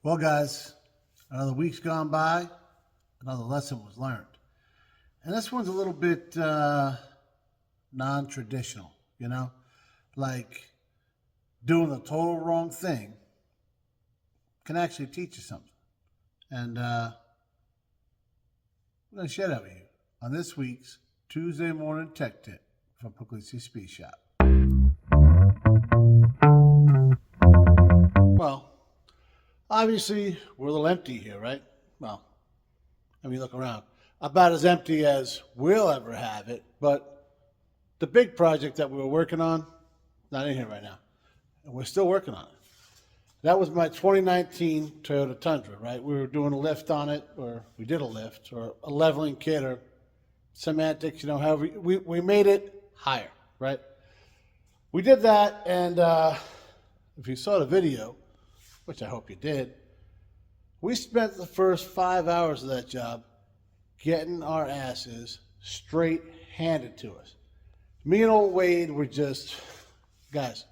Well, guys, another week's gone by, another lesson was learned. And this one's a little bit non-traditional, like doing the total wrong thing can actually teach you something. And I'm going to share that with you on this week's Tuesday Morning Tech Tip from Pugliese Speed Shop. Well, obviously, we're a little empty here, right? Well, let me look around. About as empty as we'll ever have it, but the big project that we were working on, not in here right now. And we're still working on it. That was my 2019 Toyota Tundra, right? We were doing a lift on it, or we did a lift, or a leveling kit, or semantics, however. We made it higher, right? We did that, and if you saw the video, which I hope you did, we spent the first 5 hours of that job getting our asses straight handed to us. Me and old Wade were just, guys,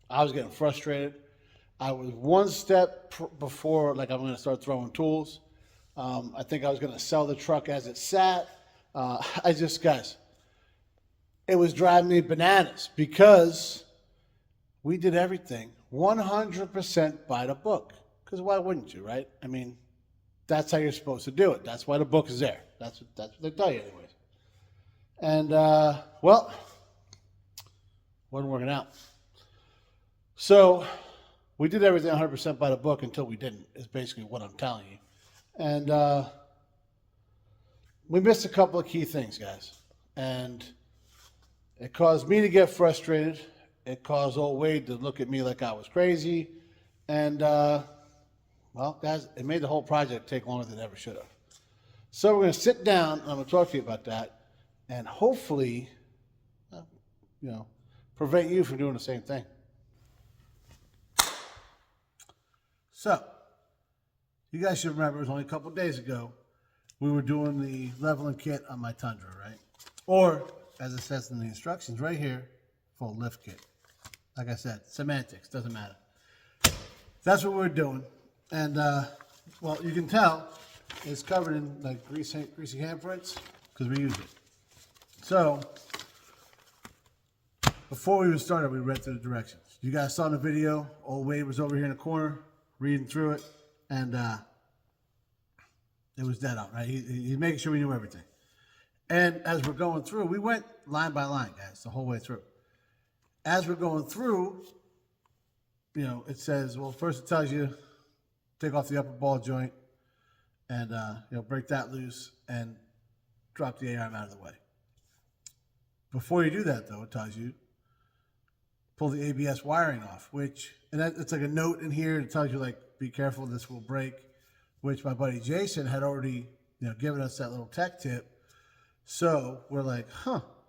I was getting frustrated. I was one step before, like, I'm going to start throwing tools. I think I was going to sell the truck as it sat. Guys, it was driving me bananas because we did everything 100% by the book. Because why wouldn't you, right? I mean, that's how you're supposed to do it. That's why the book is there. That's what they tell you anyways. And, well, wasn't working out. So we did everything 100% by the book until we didn't, is basically what I'm telling you. And we missed a couple of key things, guys. And it caused me to get frustrated. It caused old Wade to look at me like I was crazy. And, well, guys, it made the whole project take longer than it ever should have. So we're going to sit down, and I'm going to talk to you about that, and hopefully, prevent you from doing the same thing. So, you guys should remember, it was only a couple of days ago, we were doing the leveling kit on my Tundra, right? Or, as it says in the instructions right here, full lift kit. Like I said, semantics, doesn't matter. That's what we're doing. And, well, you can tell it's covered in, like, greasy handprints because we use it. So, before we even started, we read through the directions. You guys saw in the video, old Wade was over here in the corner reading through it, and it was dead on, right? He's making sure we knew everything. And as we're going through, we went line by line, guys, the whole way through. As we're going through, it says, well, first it tells you, take off the upper ball joint and, break that loose and drop the A-arm out of the way. Before you do that, though, it tells you, pull the ABS wiring off, and it's like a note in here that tells you, like, be careful, this will break, which my buddy Jason had already, given us that little tech tip. So we're like,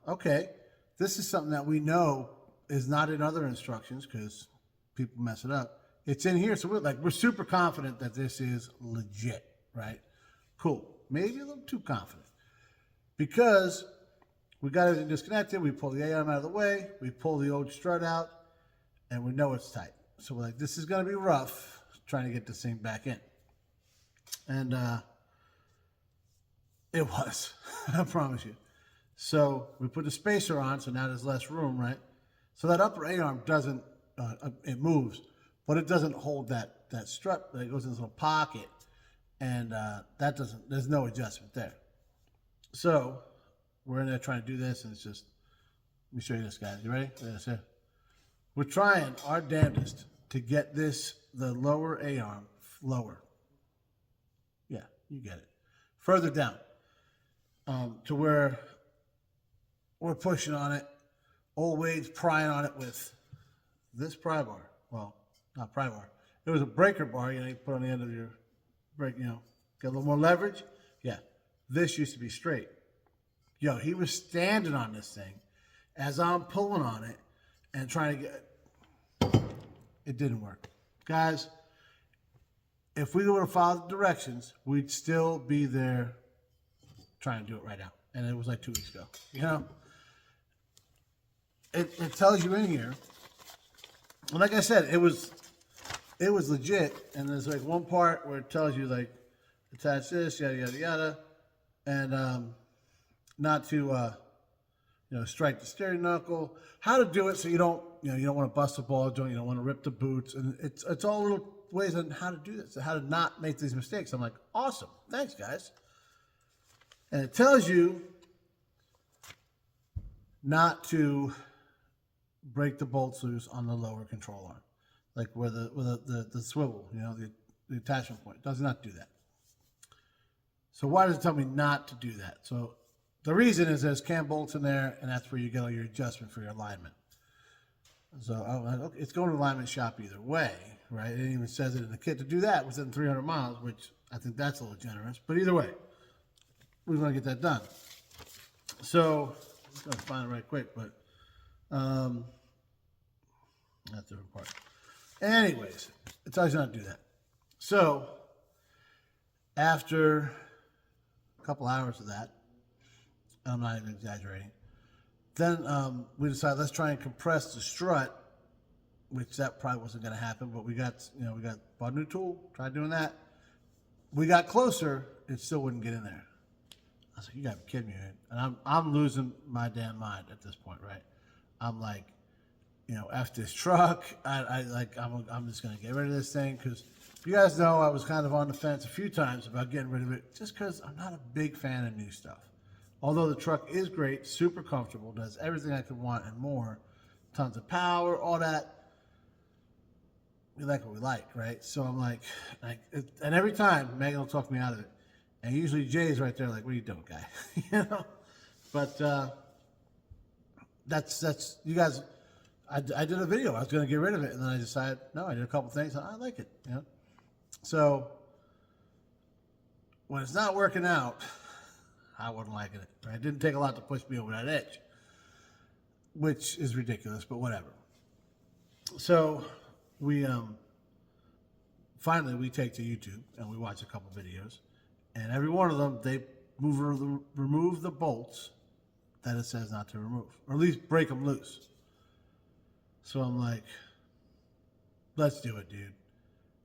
okay, this is something that we know is not in other instructions because people mess it up. It's in here, so we're super confident that this is legit, right? Cool. Maybe a little too confident because we got everything disconnected. We pull the A-arm out of the way. We pull the old strut out, and we know it's tight. So we're like, this is going to be rough trying to get this thing back in. And it was, I promise you. So we put the spacer on, so now there's less room, right? So that upper A-arm doesn't, it moves, but it doesn't hold that strut. It goes in this little pocket, and there's no adjustment there. So we're in there trying to do this, and it's just, let me show you this, guys. You ready? We're trying our damnedest to get the lower A-arm lower. Yeah, you get it. Further down to where we're pushing on it. Old Wade's prying on it with this pry bar. Well, not pry bar. It was a breaker bar, you put on the end of your brake, get a little more leverage. Yeah, this used to be straight. He was standing on this thing as I'm pulling on it and trying to get it didn't work. Guys, if we would have followed the directions, we'd still be there trying to do it right now. And it was like 2 weeks ago. It tells you in here. And like I said, it was it was legit. And there's like one part where it tells you like attach this, yada yada yada, and not to strike the steering knuckle. How to do it so you don't want to bust the ball joint, you don't want to rip the boots, and it's all little ways on how to do this, how to not make these mistakes. I'm like, awesome, thanks guys. And it tells you not to break the bolts loose on the lower control arm, like where the swivel, the attachment point. It does not do that. So why does it tell me not to do that? So the reason is there's cam bolts in there, and that's where you get all your adjustment for your alignment. So okay, it's going to the alignment shop either way, right? It even says it in the kit to do that within 300 miles, which I think that's a little generous. But either way, we want to get that done. So I'm going to find it right quick, but that's the different part. Anyways, it tells you not to do that. So after a couple hours of that, I'm not even exaggerating, then we decided let's try and compress the strut, which that probably wasn't going to happen, but we got bought a new tool, tried doing that. We got closer, it still wouldn't get in there. I was like, you gotta be kidding me, man. And I'm losing my damn mind at this point, right? I'm like, F this truck. I'm just gonna get rid of this thing, because you guys know I was kind of on the fence a few times about getting rid of it, just because I'm not a big fan of new stuff. Although the truck is great, super comfortable, does everything I could want and more, tons of power, all that. We like what we like, right? So I'm like, and every time Megan will talk me out of it, and usually Jay's right there, like, "What are you doing, guy?" But that's you guys. I did a video. I was going to get rid of it, and then I decided no. I did a couple things. And I like it, So when it's not working out, I wasn't liking it. Right? It didn't take a lot to push me over that edge, which is ridiculous, but whatever. So we finally we take to YouTube and we watch a couple videos, and every one of them they remove the bolts that it says not to remove, or at least break them loose. So I'm like, let's do it, dude.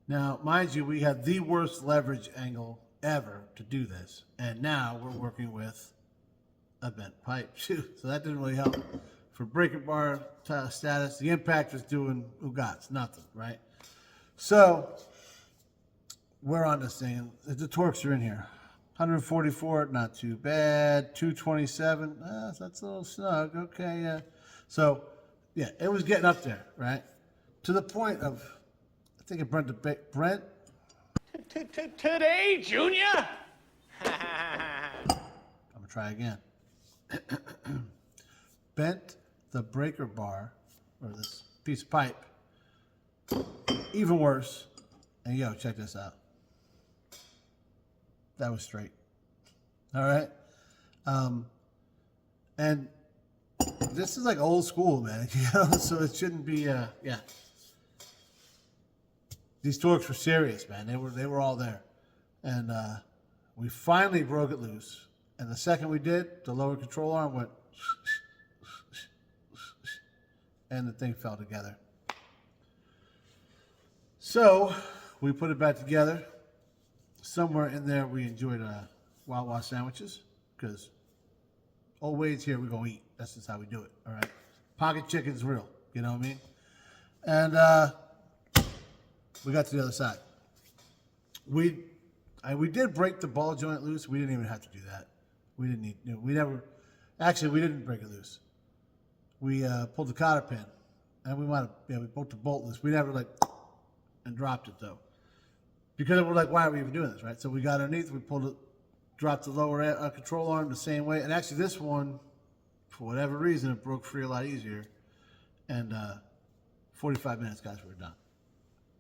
Now, mind you, we had the worst leverage angle ever to do this, and now we're working with a bent pipe too, so that didn't really help. For breaker bar status, the impact was doing ugats, nothing, right? So we're on this thing. The torques are in here. 144, not too bad. 227, that's a little snug. Okay, yeah. So, yeah, it was getting up there, right? To the point of, I think it Brent. Today, Junior? I'm gonna try again. Bent the breaker bar, or this piece of pipe, even worse. And yo, check this out. That was straight. All right. And this is like old school, man. So it shouldn't be. Yeah. These torques were serious, man. They were all there, and we finally broke it loose. And the second we did, the lower control arm went, and the thing fell together. So we put it back together. Somewhere in there, we enjoyed Wawa sandwiches, because old Wade's here, we're going to eat. That's just how we do it, all right? Pocket chicken's real, you know what I mean? And we got to the other side. We did break the ball joint loose. We didn't even have to do that. We didn't need, we didn't break it loose. We pulled the cotter pin, and we broke the bolt loose. We never and dropped it though. Because we're like, why are we even doing this, right? So we got underneath, we pulled it, dropped the lower control arm the same way. And actually this one, for whatever reason, it broke free a lot easier. And 45 minutes, guys, we were done.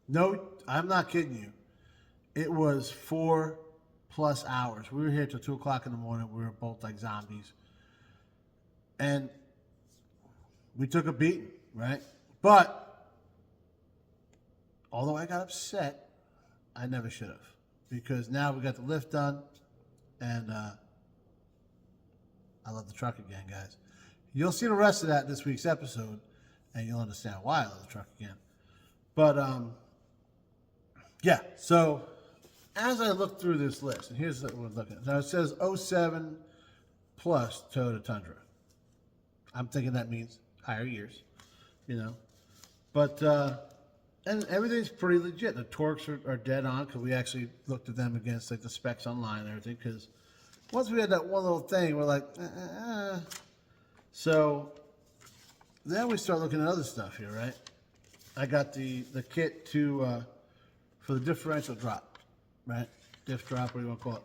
No, I'm not kidding you. It was 4+ hours. We were here till 2 o'clock in the morning. We were both like zombies. And we took a beating, right? But although I got upset, I never should have, because now we got the lift done, and I love the truck again, guys. You'll see the rest of that in this week's episode, and you'll understand why I love the truck again. But Yeah, so as I look through this list, and here's what we're looking at. Now it says '07 plus Toyota Tundra. I'm thinking that means higher years, you know. But, and everything's pretty legit. The torques are dead on because we actually looked at them against like the specs online and everything. Because once we had that one little thing, we're like, So then we start looking at other stuff here, right? I got the kit to, for the differential drop, right? Diff drop, what do you want to call it?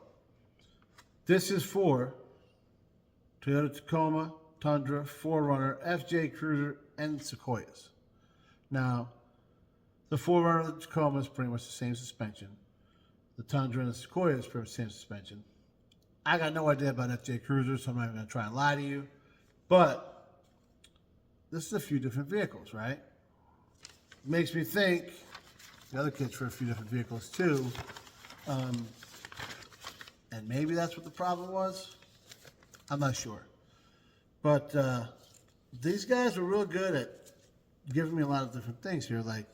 This is for Toyota Tacoma, Tundra, 4Runner, FJ Cruiser, and Sequoias. Now, the 4Runner of the Tacoma is pretty much the same suspension. The Tundra and the Sequoia is pretty much the same suspension. I got no idea about FJ Cruiser, so I'm not even going to try and lie to you. But this is a few different vehicles, right? Makes me think the other kit's for a few different vehicles too. And maybe that's what the problem was. I'm not sure. But these guys were real good at giving me a lot of different things here, like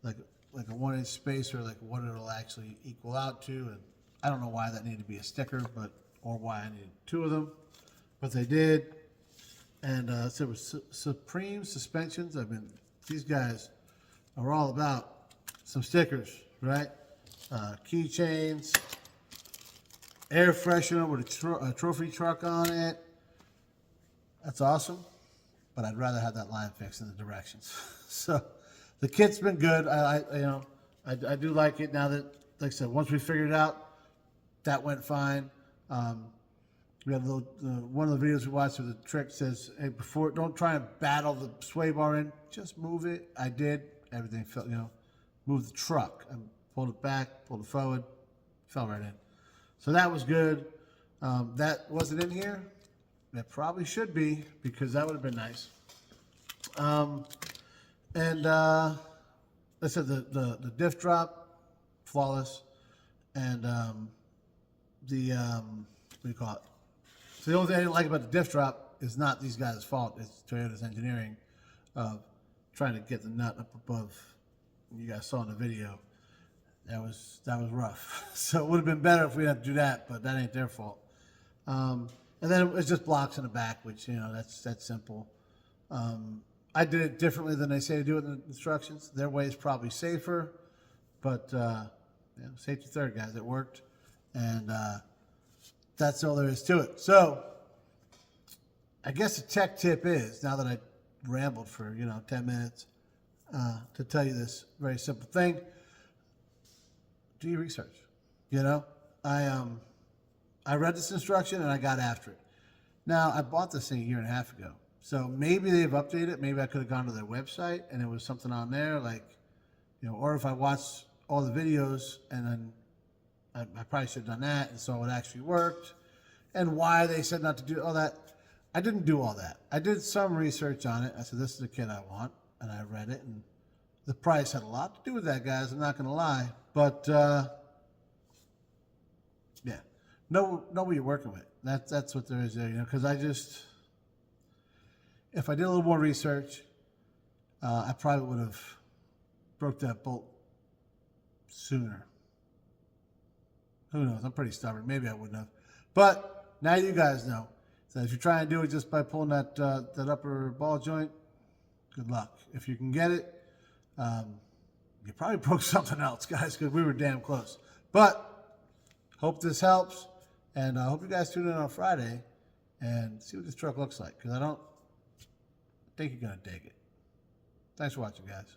a 1-inch spacer, like what it'll actually equal out to. And I don't know why that needed to be a sticker, or why I needed 2 of them, but they did. And so it was Supreme Suspensions. These guys are all about some stickers, right? Keychains, air freshener with a trophy truck on it. That's awesome, but I'd rather have that line fixed in the directions. So the kit's been good. I do like it now that, like I said, once we figured it out, that went fine. We had a little, one of the videos we watched where the trick says, hey, don't try and battle the sway bar in, just move it. I did. Everything felt, moved the truck. I pulled it back, pulled it forward, fell right in. So that was good. That wasn't in here. That probably should be, because that would have been nice. I said the diff drop, flawless. And what do you call it? So the only thing I didn't like about the diff drop is not these guys' fault. It's Toyota's engineering of trying to get the nut up above. You guys saw in the video. That was rough. So it would have been better if we had to do that, but that ain't their fault. And then it's just blocks in the back, which, that's simple. I did it differently than they say to do it in the instructions. Their way is probably safer, but safety third, guys. It worked, and that's all there is to it. So I guess the tech tip is, now that I rambled for 10 minutes to tell you this very simple thing, do your research. I read this instruction and I got after it. Now, I bought this thing a year and a half ago. So maybe they've updated it. Maybe I could have gone to their website and there was something on there or if I watched all the videos and then I probably should have done that and saw it actually worked and why they said not to do all that. I didn't do all that. I did some research on it. I said, this is the kit I want. And I read it, and the price had a lot to do with that, guys. I'm not going to lie. But, know what you're working with. That's what there is there, because if I did a little more research, I probably would have broke that bolt sooner. Who knows? I'm pretty stubborn. Maybe I wouldn't have. But now you guys know. So if you're trying to do it just by pulling that upper ball joint, good luck. If you can get it, you probably broke something else, guys, because we were damn close. But hope this helps, and I hope you guys tune in on Friday and see what this truck looks like, because I think you're going to dig it. Thanks for watching, guys.